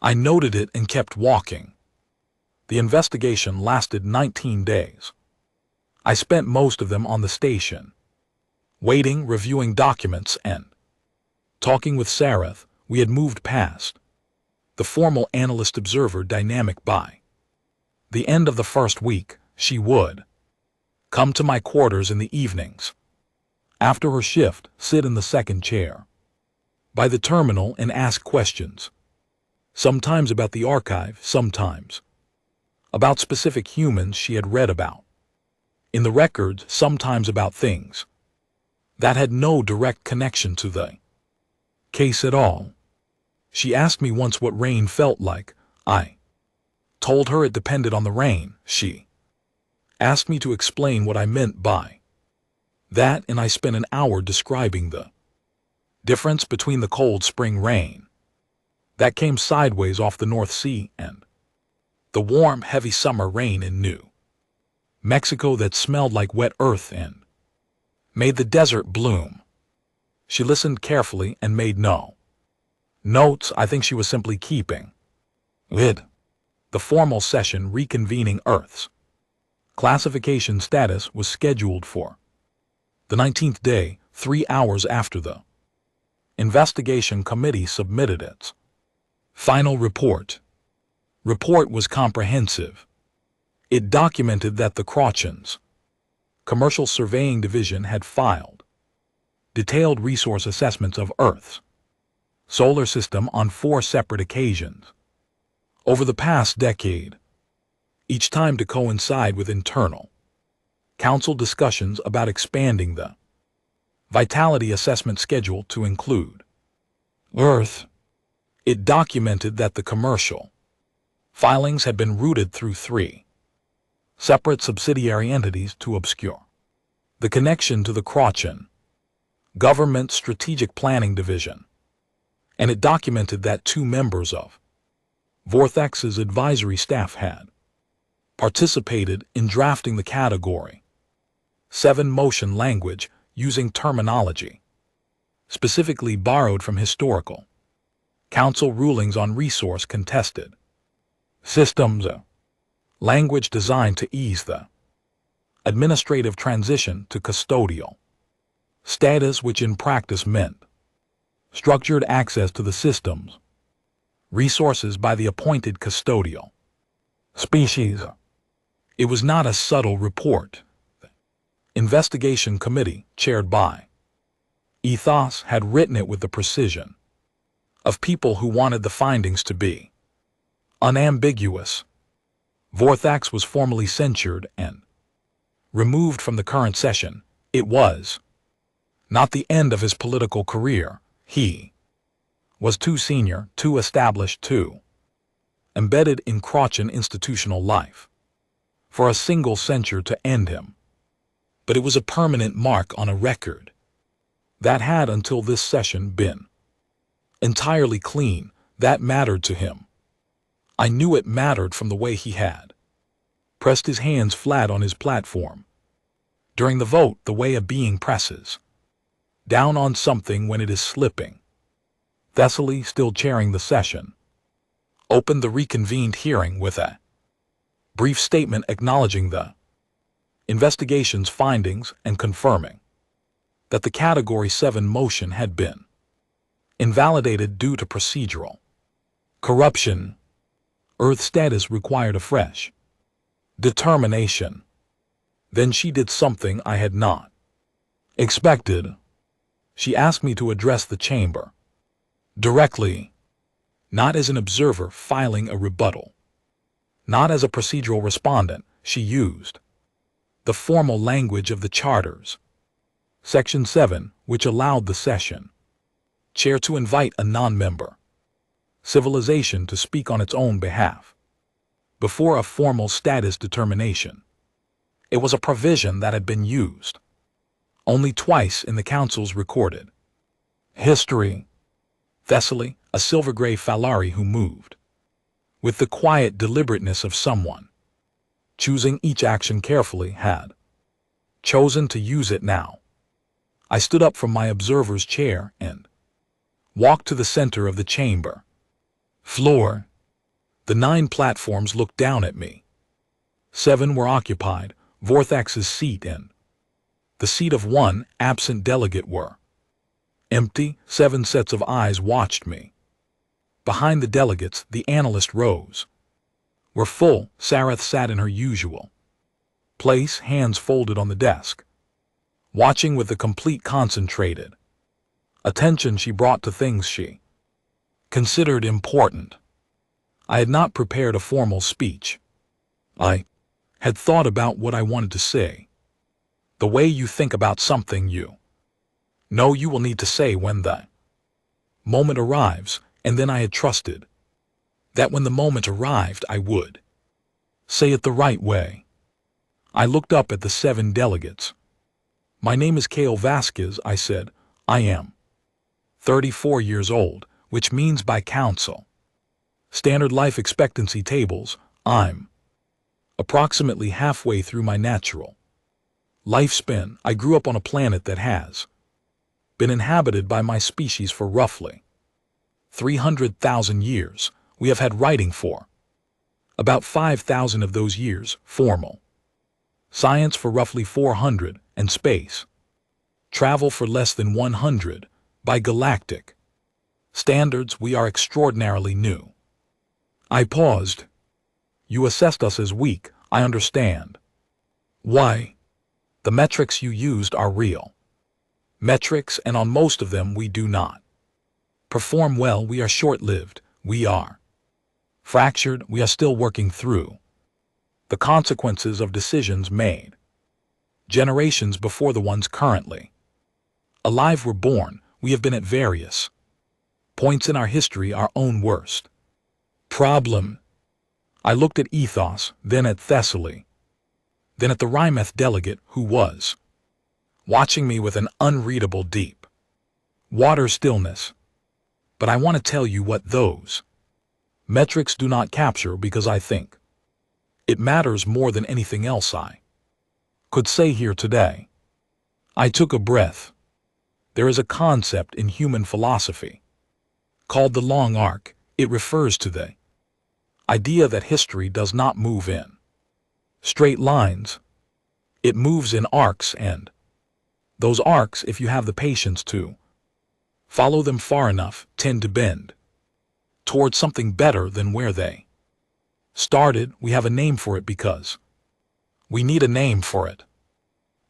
I noted it and kept walking. The investigation lasted 19 days. I spent most of them on the station, waiting, reviewing documents, and talking with Sareth. We had moved past the formal analyst-observer dynamic. By the end of the first week, she would come to my quarters in the evenings. After her shift, sit in the second chair by the terminal and ask questions, sometimes about the archive, sometimes about specific humans she had read about in the records, sometimes about things that had no direct connection to the case at all. She asked me once what rain felt like. I told her it depended on the rain. She asked me to explain what I meant by that, and I spent an hour describing the difference between the cold spring rain that came sideways off the North Sea and the warm, heavy summer rain in New Mexico that smelled like wet earth and made the desert bloom. She listened carefully and made no notes. I think she was simply keeping it. The formal session reconvening Earth's classification status was scheduled for the 19th day, 3 hours after the investigation committee submitted its final report. Report was comprehensive. It documented that the Crochen's Commercial Surveying Division had filed detailed resource assessments of Earth's solar system on 4 separate occasions over the past decade, each time to coincide with internal council discussions about expanding the vitality assessment schedule to include Earth. It documented that the commercial filings had been routed through 3 separate subsidiary entities to obscure the connection to the Crochen Government Strategic Planning Division, and it documented that 2 members of Vortex's advisory staff had participated in drafting the Category 7 motion language using terminology specifically borrowed from historical council rulings on resource-contested systems, language designed to ease the administrative transition to custodial status, which in practice meant structured access to the system's resources by the appointed custodial species. It was not a subtle report. The investigation committee, chaired by Ethos, had written it with the precision of people who wanted the findings to be unambiguous. Vortex was formally censured and removed from the current session. It was not the end of his political career. He was too senior, too established, too embedded in Crochen institutional life for a single censure to end him. But it was a permanent mark on a record that had until this session been entirely clean. That mattered to him. I knew it mattered from the way he had pressed his hands flat on his platform during the vote, the way a being presses down on something when it is slipping. Thessaly, still chairing the session, opened the reconvened hearing with a brief statement acknowledging the investigation's findings and confirming that the Category 7 motion had been invalidated due to procedural corruption. Earth status required a fresh determination. Then she did something I had not expected. She asked me to address the chamber directly, not as an observer filing a rebuttal, not as a procedural respondent. She used the formal language of the charters, Section 7, which allowed the session chair to invite a non-member civilization to speak on its own behalf before a formal status determination. It was a provision that had been used only twice in the Council's recorded history. Thessaly, a silver-gray Falari who moved with the quiet deliberateness of someone choosing each action carefully, had chosen to use it now. I stood up from my observer's chair and walked to the center of the chamber floor. The 9 platforms looked down at me. 7 were occupied. Vortex's seat and the seat of one absent delegate were empty. 7 sets of eyes watched me. Behind the delegates, the analyst rose. We're full. Sareth sat in her usual place, hands folded on the desk, watching with the complete concentrated attention she brought to things she considered important. I had not prepared a formal speech. I had thought about what I wanted to say. The way you think about something you know you will need to say when the moment arrives, and then I had trusted that when the moment arrived I would say it the right way. I looked up at the 7 delegates. My name is Cale Vasquez, I said. I am 34 years old, which means by council standard life expectancy tables, I'm approximately halfway through my natural lifespan. I grew up on a planet that has been inhabited by my species for roughly 300,000 years. We have had writing for about 5,000 of those years, formal science for roughly 400, and space travel for less than 100. By galactic standards, we are extraordinarily new. I paused. You assessed us as weak, I understand. Why? The metrics you used are real metrics, and on most of them we do not perform well. We are short-lived. We are fractured. We are still working through the consequences of decisions made generations before the ones currently alive were born. We have been at various points in our history our own worst problem. I looked at Ethos, then at Thessaly, then at the Rymeth delegate, who was watching me with an unreadable deep water stillness. But I want to tell you what those metrics do not capture, because I think it matters more than anything else I could say here today. I took a breath. There is a concept in human philosophy called the long arc. It refers to the idea that history does not move in straight lines. It moves in arcs, and those arcs, if you have the patience to follow them far enough, tend to bend towards something better than where they started. We have a name for it because we need a name for it,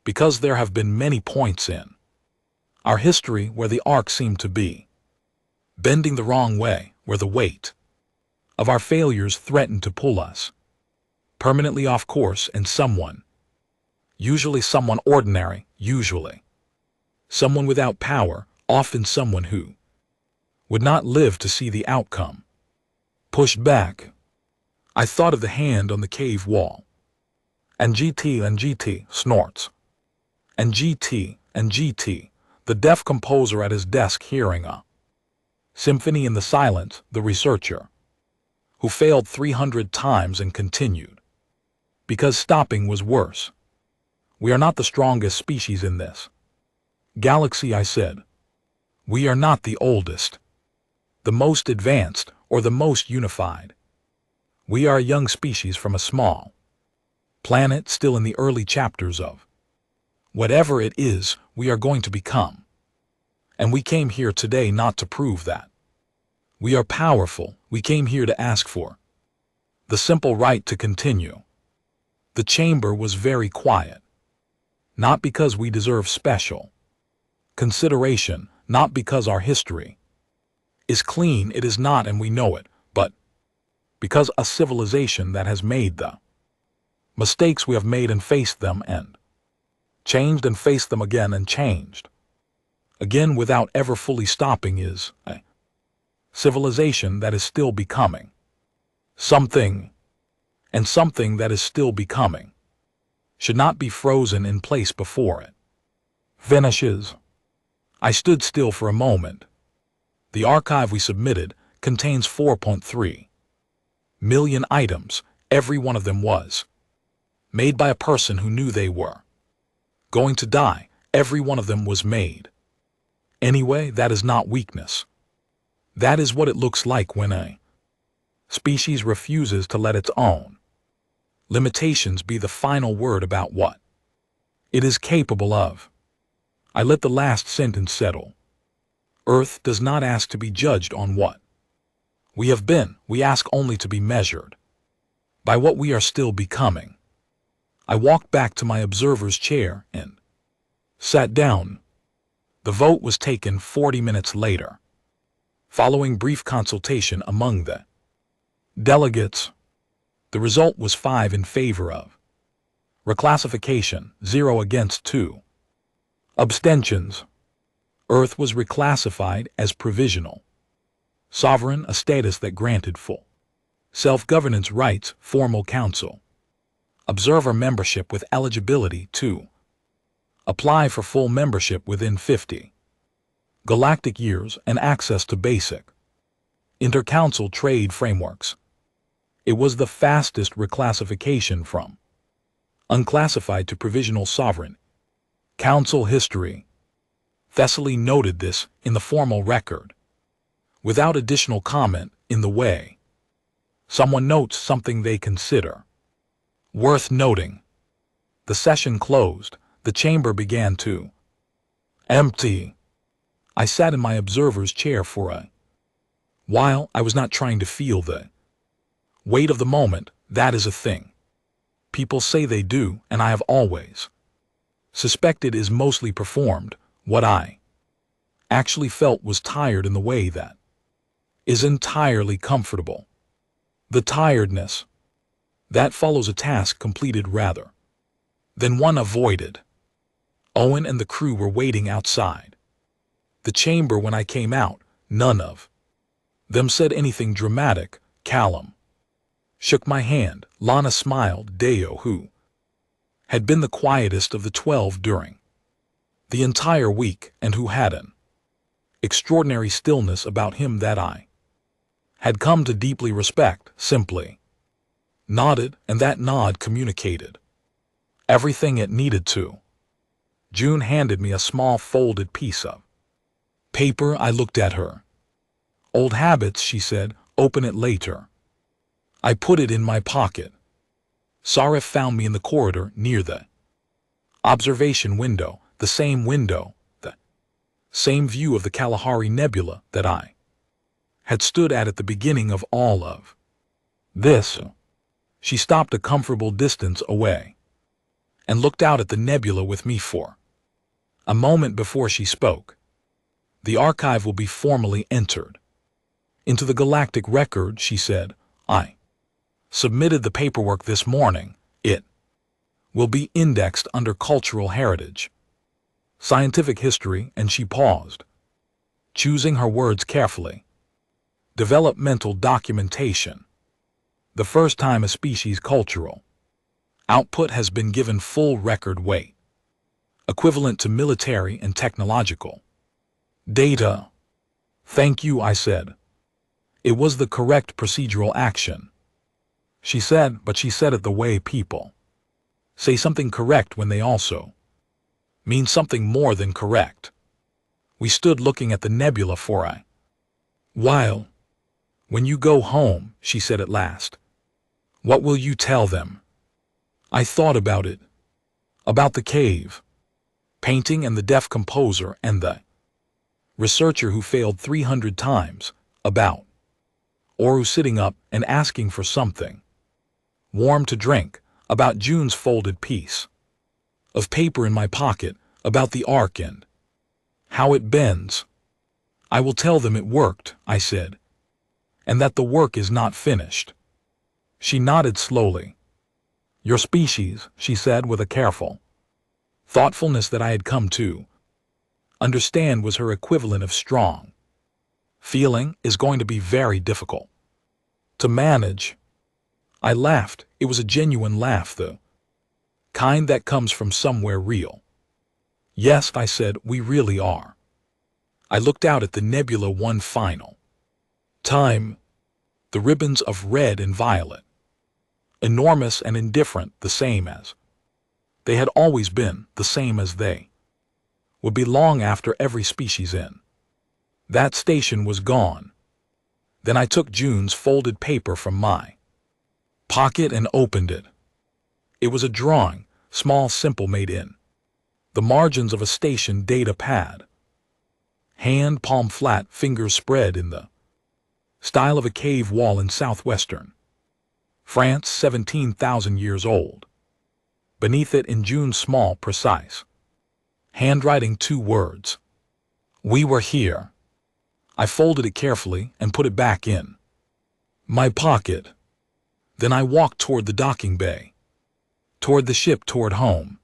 because there have been many points in our history where the arc seemed to be bending the wrong way, where the weight of our failures threatened to pull us permanently off course, and someone, usually someone ordinary, usually someone without power, often someone who would not live to see the outcome, pushed back. I thought of the hand on the cave wall. And GT snorts. And GT, the deaf composer at his desk hearing a symphony in the silence, the researcher who failed 300 times and continued because stopping was worse. We are not the strongest species in this galaxy, I said. We are not the oldest, the most advanced, or the most unified. We are a young species from a small planet, still in the early chapters of whatever it is we are going to become. And we came here today not to prove that we are powerful. We came here to ask for the simple right to continue. The chamber was very quiet. Not because we deserve special consideration, not because our history is clean, it is not, and we know it, but because a civilization that has made the mistakes we have made and faced them and changed and faced them again and changed again without ever fully stopping is a civilization that is still becoming something, and something that is still becoming should not be frozen in place before it finishes. I stood still for a moment. The archive we submitted contains 4.3 million items. Every one of them was made by a person who knew they were going to die. Every one of them was made. Anyway, that is not weakness. That is what it looks like when a species refuses to let its own limitations be the final word about what it is capable of. I let the last sentence settle. Earth does not ask to be judged on what We ask only to be measured by what we are still becoming. I walked back to my observer's chair and sat down. The vote was taken 40 minutes later. Following brief consultation among the delegates, the result was 5 in favor of reclassification, 0 against 2 abstentions. Earth was reclassified as provisional sovereign, a status that granted full self-governance rights, formal council, observer membership with eligibility to apply for full membership within 50 galactic years, and access to basic inter-council trade frameworks. It was the fastest reclassification from unclassified to provisional sovereign council history. Thessaly noted this in the formal record, without additional comment, in the way someone notes something they consider worth noting. The session closed. The chamber began to empty. I sat in my observer's chair for a while. I was not trying to feel the weight of the moment. That is a thing people say they do, and I have always suspected is mostly performed. What I actually felt was tired in the way that is entirely comfortable. The tiredness that follows a task completed rather than one avoided. Owen and the crew were waiting outside the chamber when I came out. None of them said anything dramatic. Callum shook my hand. Lana smiled. Deo, who had been the quietest of the 12 during the entire week and who had an extraordinary stillness about him that I had come to deeply respect, simply nodded, and that nod communicated everything it needed to. June handed me a small folded piece of paper. I looked at her. Old habits, she said. Open it later. I put it in my pocket. Sarif found me in the corridor near the observation window, the same view of the Kalahari Nebula that I had stood at the beginning of all of this. She stopped a comfortable distance away and looked out at the nebula with me for a moment before she spoke. The archive will be formally entered into the galactic record, she said. I submitted the paperwork this morning. It will be indexed under cultural heritage, scientific history, and she paused, choosing her words carefully. Developmental documentation. The first time a species' cultural output has been given full record weight, equivalent to military and technological data. Thank you, I said. It was the correct procedural action. She said, but she said it the way people say something correct when they also mean something more than correct. We stood looking at the nebula for a while. When you go home, she said at last, what will you tell them? I thought about it. About the cave painting and the deaf composer and the researcher who failed 300 times. About Oru sitting up and asking for something warm to drink. About June's folded piece of paper in my pocket. About the arc and how it bends. I will tell them it worked, I said, and that the work is not finished. She nodded slowly. Your species, she said with a careful thoughtfulness that I had come to understand was her equivalent of strong feeling, is going to be very difficult to manage. I laughed. It was a genuine laugh, the kind that comes from somewhere real. Yes, I said, we really are. I looked out at the nebula one final time. The ribbons of red and violet, enormous and indifferent, the same as they had always been, the same as they would be long after every species in that station was gone. Then I took June's folded paper from my pocket and opened it. It was a drawing, small, simple, made in the margins of a station data pad. Hand palm flat, fingers spread in the Style of a cave wall in southwestern France, 17,000 years old. Beneath it in June, small, precise. Handwriting, 2 words. We were here. I folded it carefully and put it back in my pocket. Then I walked toward the docking bay, toward the ship, toward home.